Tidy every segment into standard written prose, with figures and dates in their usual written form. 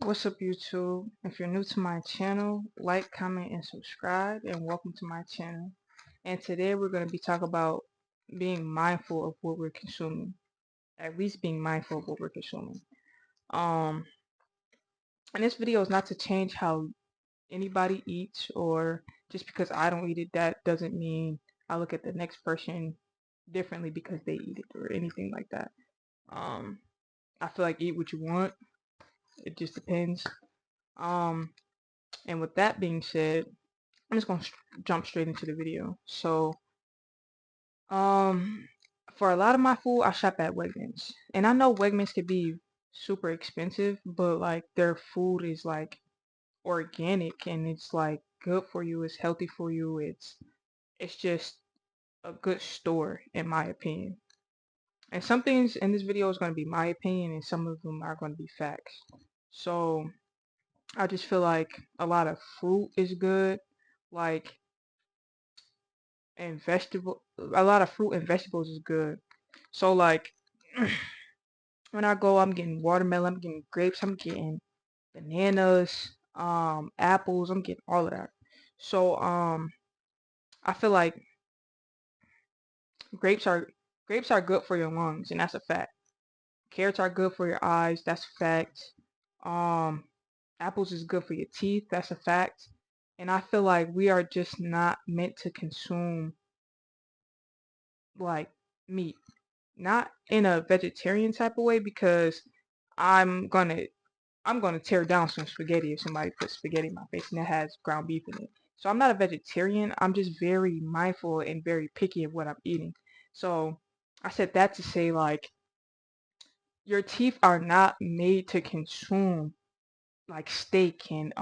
What's up, YouTube? If you're new to my channel, like, comment, and subscribe, and welcome to my channel. And today we're going to be talking about being mindful of what we're consuming, at least being mindful of what we're consuming. Um, and this video is not to change how anybody eats, or just because I don't eat it, that doesn't mean I look at the next person differently because they eat it or anything like that. Um, I feel like eat what you want. It just depends. Um, and with that being said, I'm just gonna jump straight into the video. So, um, for a lot of my food, I shop at Wegmans, and I know Wegmans can be super expensive, but like their food is like organic and it's like good for you. It's healthy for you. It's just a good store in my opinion. And some things in this video is gonna be my opinion, and some of them are gonna be facts. So I just feel like a lot of fruit is good. Like and vegetable a lot of fruit and vegetables is good. So like when I go, I'm getting watermelon, I'm getting grapes, I'm getting bananas, apples, I'm getting all of that. So I feel like grapes are grapes are good for your lungs, and that's a fact. Carrots are good for your eyes, that's a fact. Um apples is good for your teeth, that's a fact. And I feel like we are just not meant to consume like meat, not in a vegetarian type of way, because I'm gonna I'm gonna tear down some spaghetti if somebody puts spaghetti in my face and that has ground beef in it. So I'm not a vegetarian. I'm just very mindful and very picky of what I'm eating. So I said that to say like your teeth are not made to consume like steak and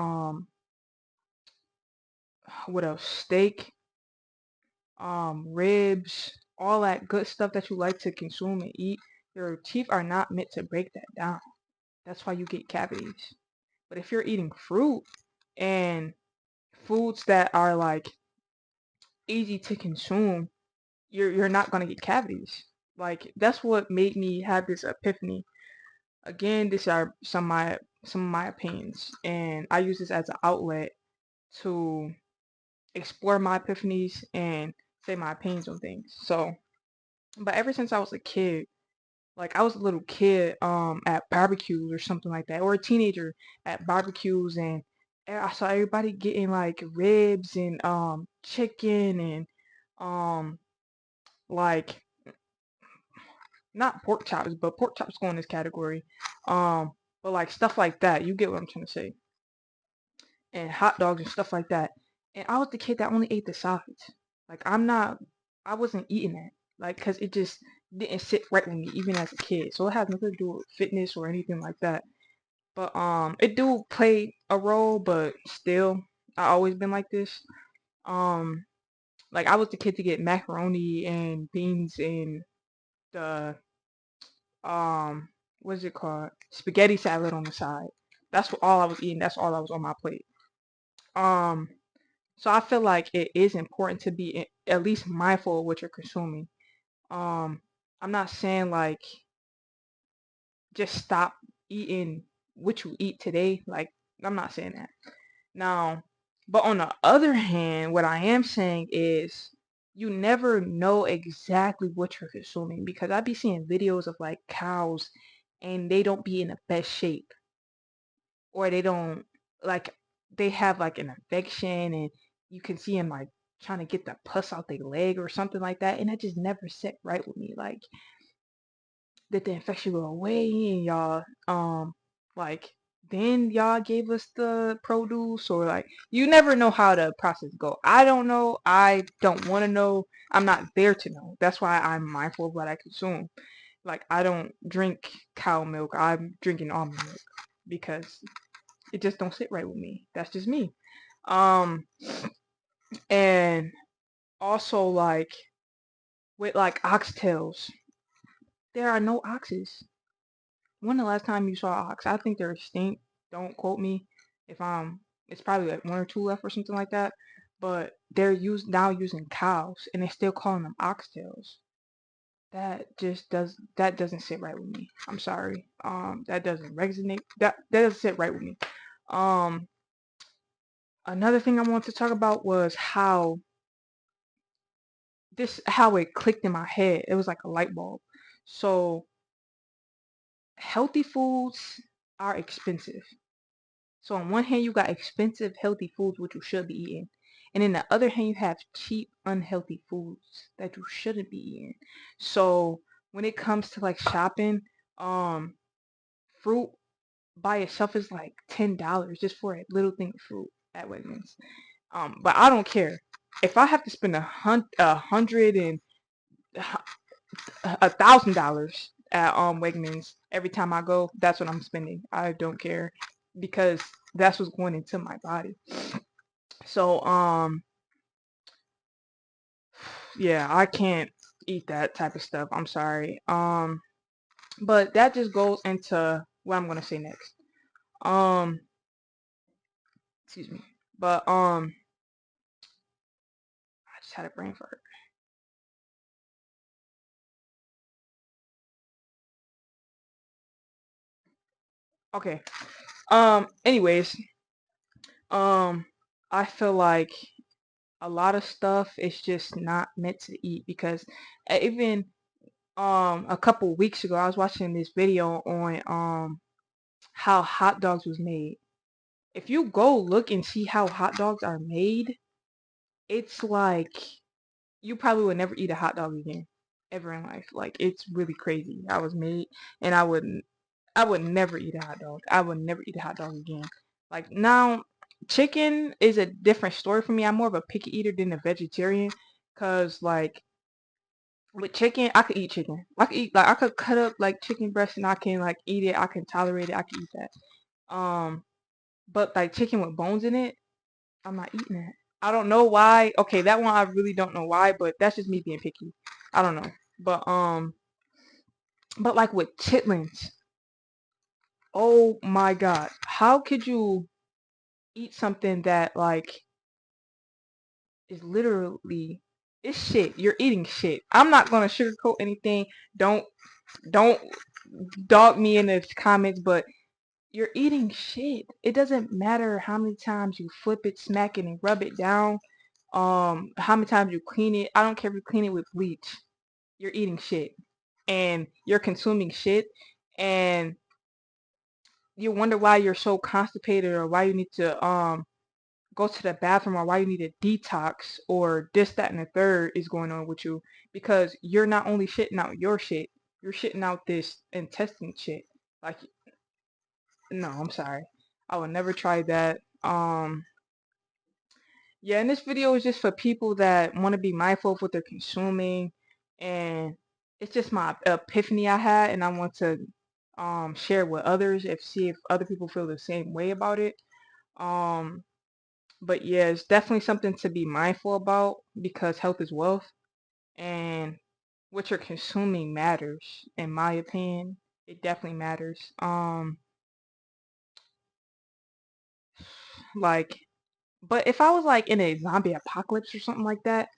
what else? Steak, ribs, all that good stuff that you like to consume and eat. Your teeth are not meant to break that down. That's why you get cavities. But if you're eating fruit and foods that are like easy to consume, you're not gonna get cavities. Like that's what made me have this epiphany. Again, these are some of my opinions, and I use this as an outlet to explore my epiphanies and say my opinions on things. So, but ever since I was a kid, like I was a little kid at barbecues or something like that, or a teenager at barbecues, and I saw everybody getting like ribs and chicken and um like not pork chops, but pork chops go in this category. But like stuff like that, you get what I'm trying to say. And hot dogs and stuff like that. And I was the kid that only ate the sides. Like I wasn't eating that. Like, cause it just didn't sit right with me, even as a kid. So it has nothing to do with fitness or anything like that. But it do play a role, but still, I always been like this. Um, like I was the kid to get macaroni and beans and the what's it called? Spaghetti salad on the side. That's what all I was eating. That's all that was on my plate. Um, so I feel like it is important to be at least mindful of what you're consuming. Um, I'm not saying like just stop eating what you eat today. Like I'm not saying that. Now, but on the other hand, what I am saying is you never know exactly what you're consuming, because I be seeing videos of like cows and they don't be in the best shape, or they don't like they have like an infection and you can see them like trying to get the pus out their leg or something like that, and that just never set right with me. Like, did the infection go away and y'all like then y'all gave us the produce, or like you never know how the process go. I don't know. I don't want to know. I'm not there to know. That's why I'm mindful of what I consume. Like I don't drink cow milk. I'm drinking almond milk because it just don't sit right with me. That's just me. Um and also like with like oxtails, there are no oxes. When the last time you saw ox? I think they're extinct. Don't quote me if it's probably like one or two left or something like that. But they're now using cows and they're still calling them oxtails. that doesn't sit right with me. I'm sorry. That doesn't resonate. That doesn't sit right with me. Um, Another thing I wanted to talk about was how it clicked in my head. It was like a light bulb. So healthy foods are expensive. So on one hand, you got expensive healthy foods which you should be eating, and in the other hand, you have cheap unhealthy foods that you shouldn't be eating. So when it comes to like shopping, um, fruit by itself is like $10 just for a little thing of fruit at Wegmans. But I don't care if I have to spend a hundred and $1,000 at Wegmans every time I go. That's what I'm spending. I don't care because that's what's going into my body. So yeah, I can't eat that type of stuff. I'm sorry. But that just goes into what I'm gonna say next. Um, excuse me. But I just had a brain fart. Okay. Anyways, um, I feel like a lot of stuff is just not meant to eat because even a couple weeks ago I was watching this video on how hot dogs was made. If you go look and see how hot dogs are made, it's like you probably would never eat a hot dog again ever in life. Like it's really crazy how it's made, and I would never eat a hot dog. I would never eat a hot dog again. Like now, chicken is a different story for me. I'm more of a picky eater than a vegetarian, cause like with chicken, I could eat chicken. I could eat like I could cut up like chicken breast and I can like eat it. I can tolerate it. I can eat that. But like chicken with bones in it, I'm not eating that. I don't know why. Okay, that one I really don't know why, but that's just me being picky. I don't know. But like with chitlins, oh my god, how could you eat something that like is literally it's shit. You're eating shit. I'm not gonna sugarcoat anything. Don't don't dog me in the comments, but you're eating shit. It doesn't matter how many times you flip it, smack it, and rub it down. How many times you clean it. I don't care if you clean it with bleach. You're eating shit. And you're consuming shit. And you wonder why you're so constipated or why you need to go to the bathroom or why you need a detox or this, that, and the third is going on with you. Because you're not only shitting out your shit, you're shitting out this intestine shit. Like no, I'm sorry. I would never try that. Yeah, and this video is just for people that want to be mindful of what they're consuming, and it's just my epiphany I had, and I want to share with others if see if other people feel the same way about it. Um, but yeah, it's definitely something to be mindful about because health is wealth, and what you're consuming matters. In my opinion, it definitely matters. Like but if I was like in a zombie apocalypse or something like that,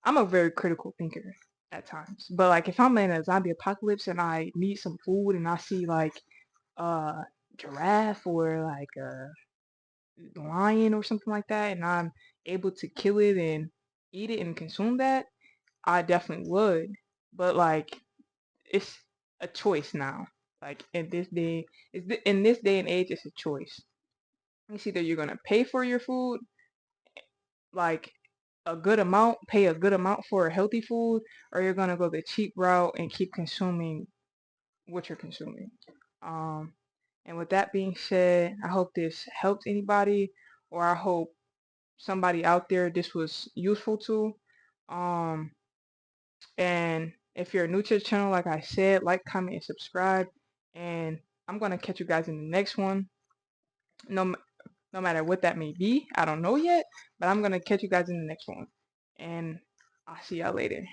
I'm a very critical thinker at times. But like if I'm in a zombie apocalypse and I need some food and I see like a giraffe or like a lion or something like that and I'm able to kill it and eat it and consume that, I definitely would. But like it's a choice now. Like in this day and age, it's a choice. It's either you're gonna pay for your food like a good amount, pay a good amount for a healthy food, or you're gonna go the cheap route and keep consuming what you're consuming. Um, and with that being said, I hope this helped anybody, or I hope somebody out there this was useful to. Um, and if you're new to the channel, like I said, like, comment, and subscribe. And I'm gonna catch you guys in the next one. No, no matter what that may be. I don't know yet, but I'm gonna catch you guys in the next one. And I'll see y'all later.